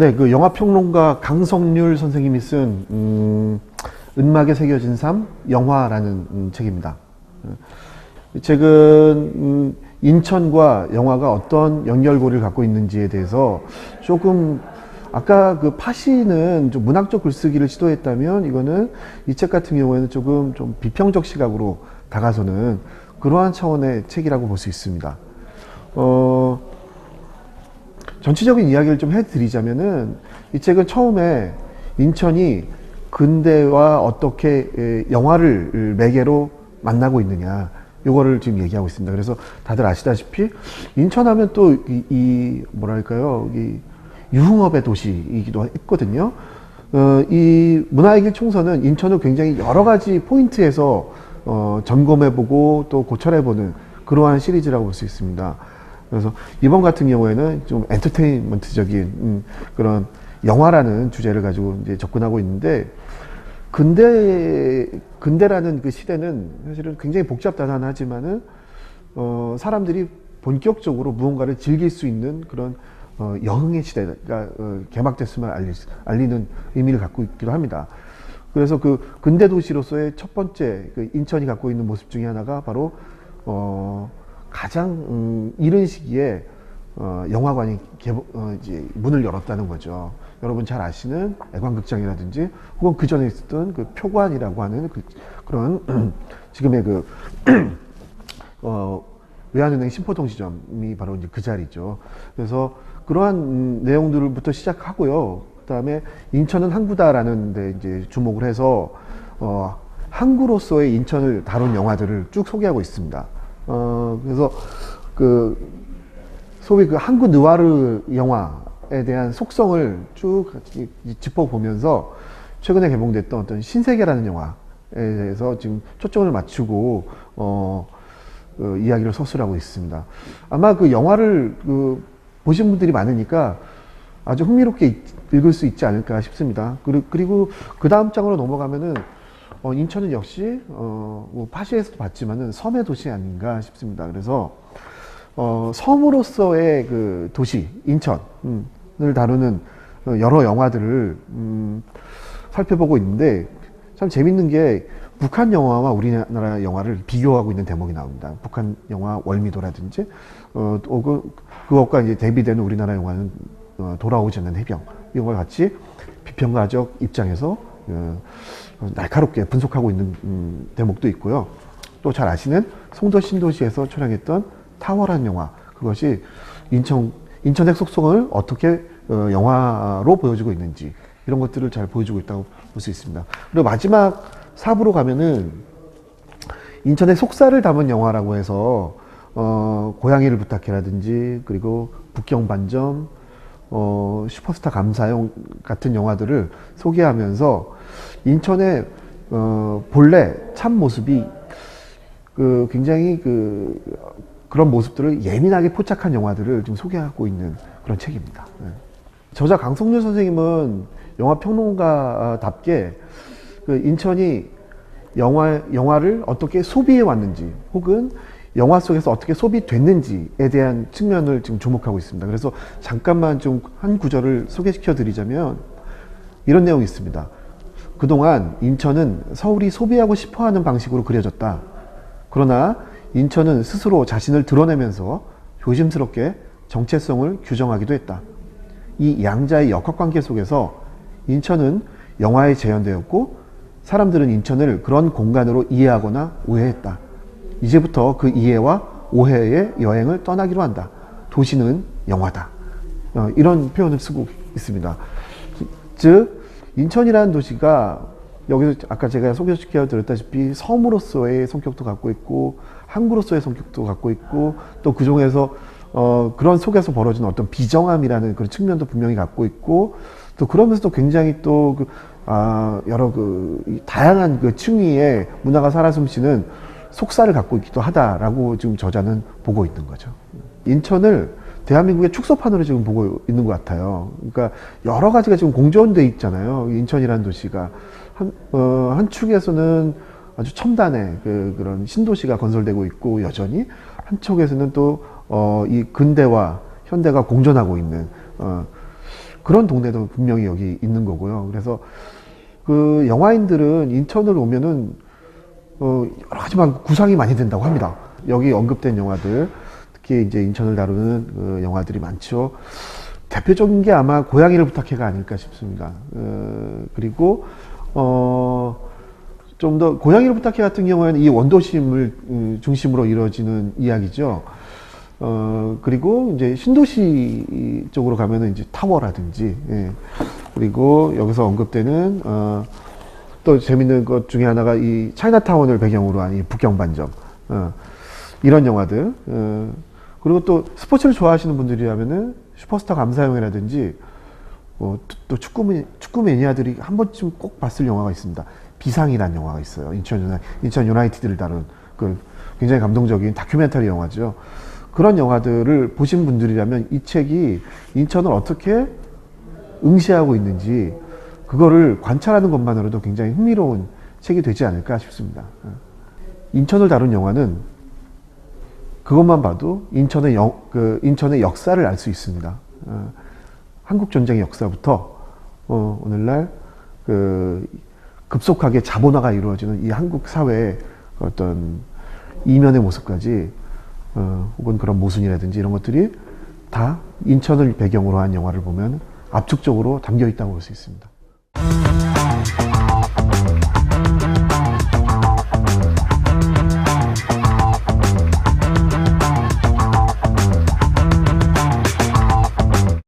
네, 그 영화평론가 강성률 선생님이 쓴 은막에 새겨진 삶, 영화라는 책입니다. 이 책은 인천과 영화가 어떤 연결고리를 갖고 있는지에 대해서 조금 아까 그 파시는 좀 문학적 글쓰기를 시도했다면 이거는 이 책 같은 경우에는 조금 좀 비평적 시각으로 다가서는 그러한 차원의 책이라고 볼 수 있습니다. 전체적인 이야기를 좀 해드리자면은 이 책은 처음에 인천이 근대와 어떻게 영화를 매개로 만나고 있느냐 요거를 지금 얘기하고 있습니다. 그래서 다들 아시다시피 인천하면 또 이 뭐랄까요 이 유흥업의 도시이기도 했거든요. 이 문화의 길 총선은 인천을 굉장히 여러 가지 포인트에서 점검해보고 또 고찰해보는 그러한 시리즈라고 볼 수 있습니다. 그래서 이번 같은 경우에는 좀 엔터테인먼트적인 그런 영화라는 주제를 가지고 이제 접근하고 있는데 근대라는 그 시대는 사실은 굉장히 복잡다단하지만은 사람들이 본격적으로 무언가를 즐길 수 있는 그런 여흥의 시대가 개막됐음을 알리는 의미를 갖고 있기도 합니다. 그래서 그 근대 도시로서의 첫 번째 그 인천이 갖고 있는 모습 중에 하나가 바로 가장 이른 시기에 영화관이 이제 문을 열었다는 거죠. 여러분 잘 아시는 애관극장이라든지 혹은 그 전에 있었던 그 표관이라고 하는 그런 지금의 그 외환은행 신포동시점이 바로 이제 그 자리죠. 그래서 그러한 내용들부터 시작하고요. 그다음에 인천은 항구다라는 데 이제 주목을 해서 항구로서의 인천을 다룬 영화들을 쭉 소개하고 있습니다. 그래서 그 소위 그 항구 느와르 영화에 대한 속성을 쭉 짚어보면서 최근에 개봉됐던 어떤 신세계라는 영화에 대해서 지금 초점을 맞추고 이야기를 서술하고 있습니다. 아마 그 영화를 보신 분들이 많으니까 아주 흥미롭게 읽을 수 있지 않을까 싶습니다. 그리고 그 다음 장으로 넘어가면은 인천은 역시 뭐 파시에서도 봤지만은 섬의 도시 아닌가 싶습니다. 그래서 섬으로서의 그 도시 인천을 다루는 여러 영화들을 살펴보고 있는데 참 재밌는 게 북한 영화와 우리나라 영화를 비교하고 있는 대목이 나옵니다. 북한 영화 월미도라든지 그것과 이제 대비되는 우리나라 영화는 돌아오지 않는 해병 이런 걸 같이 비평가적 입장에서 날카롭게 분석하고 있는 대목도 있고요. 또 잘 아시는 송도 신도시에서 촬영했던 타워라는 영화, 그것이 인천의 속성을 어떻게 영화로 보여주고 있는지 이런 것들을 잘 보여주고 있다고 볼 수 있습니다. 그리고 마지막 4부로 가면은 인천의 속사를 담은 영화라고 해서 고양이를 부탁해라든지 그리고 북경반점, 슈퍼스타 감사용 같은 영화들을 소개하면서 인천의 본래 참 모습이 굉장히 그런 모습들을 예민하게 포착한 영화들을 좀 소개하고 있는 그런 책입니다. 저자 강성률 선생님은 영화 평론가답게 인천이 영화를 어떻게 소비해 왔는지 혹은 영화 속에서 어떻게 소비됐는지에 대한 측면을 지금 주목하고 있습니다. 그래서 잠깐만 좀 한 구절을 소개시켜 드리자면 이런 내용이 있습니다. 그동안 인천은 서울이 소비하고 싶어 하는 방식으로 그려졌다. 그러나 인천은 스스로 자신을 드러내면서 조심스럽게 정체성을 규정하기도 했다. 이 양자의 역학관계 속에서 인천은 영화에 재현되었고 사람들은 인천을 그런 공간으로 이해하거나 오해했다. 이제부터 그 이해와 오해의 여행을 떠나기로 한다. 도시는 영화다. 이런 표현을 쓰고 있습니다. 즉 인천이라는 도시가 여기서 아까 제가 소개시켜 드렸다시피 섬으로서의 성격도 갖고 있고 항구로서의 성격도 갖고 있고 또 그 중에서 그런 속에서 벌어지는 어떤 비정함이라는 그런 측면도 분명히 갖고 있고 또 그러면서도 굉장히 또 여러 다양한 그 층위의 문화가 살아 숨쉬는 속사를 갖고 있기도 하다라고 지금 저자는 보고 있는 거죠. 인천을 대한민국의 축소판으로 지금 보고 있는 것 같아요. 그러니까 여러 가지가 지금 공존돼 있잖아요. 인천이라는 도시가 한 축에서는 아주 첨단의 그런 신도시가 건설되고 있고 여전히 한쪽에서는 또 이 근대와 현대가 공존하고 있는 그런 동네도 분명히 여기 있는 거고요. 그래서 그 영화인들은 인천을 오면은 여러 가지만 구상이 많이 된다고 합니다. 여기 언급된 영화들, 특히 이제 인천을 다루는 그 영화들이 많죠. 대표적인 게 아마 고양이를 부탁해가 아닐까 싶습니다. 그리고 좀 더 고양이를 부탁해 같은 경우에는 이 원도심을 중심으로 이루어지는 이야기죠. 그리고 이제 신도시 쪽으로 가면은 이제 타워라든지, 예. 그리고 여기서 언급되는 또 재밌는 것 중에 하나가 이 차이나타운을 배경으로 한 이 북경반점, 이런 영화들. 그리고 또 스포츠를 좋아하시는 분들이라면은 슈퍼스타 감사형이라든지 또 축구 매니아들이 한 번쯤 꼭 봤을 영화가 있습니다. 비상이라는 영화가 있어요. 인천 유나이티드를 다룬 그 굉장히 감동적인 다큐멘터리 영화죠. 그런 영화들을 보신 분들이라면 이 책이 인천을 어떻게 응시하고 있는지 그거를 관찰하는 것만으로도 굉장히 흥미로운 책이 되지 않을까 싶습니다. 인천을 다룬 영화는 그것만 봐도 인천의 역사를 알 수 있습니다. 한국 전쟁의 역사부터 오늘날 급속하게 자본화가 이루어지는 이 한국 사회의 어떤 이면의 모습까지, 혹은 그런 모순이라든지 이런 것들이 다 인천을 배경으로 한 영화를 보면 압축적으로 담겨 있다고 볼 수 있습니다.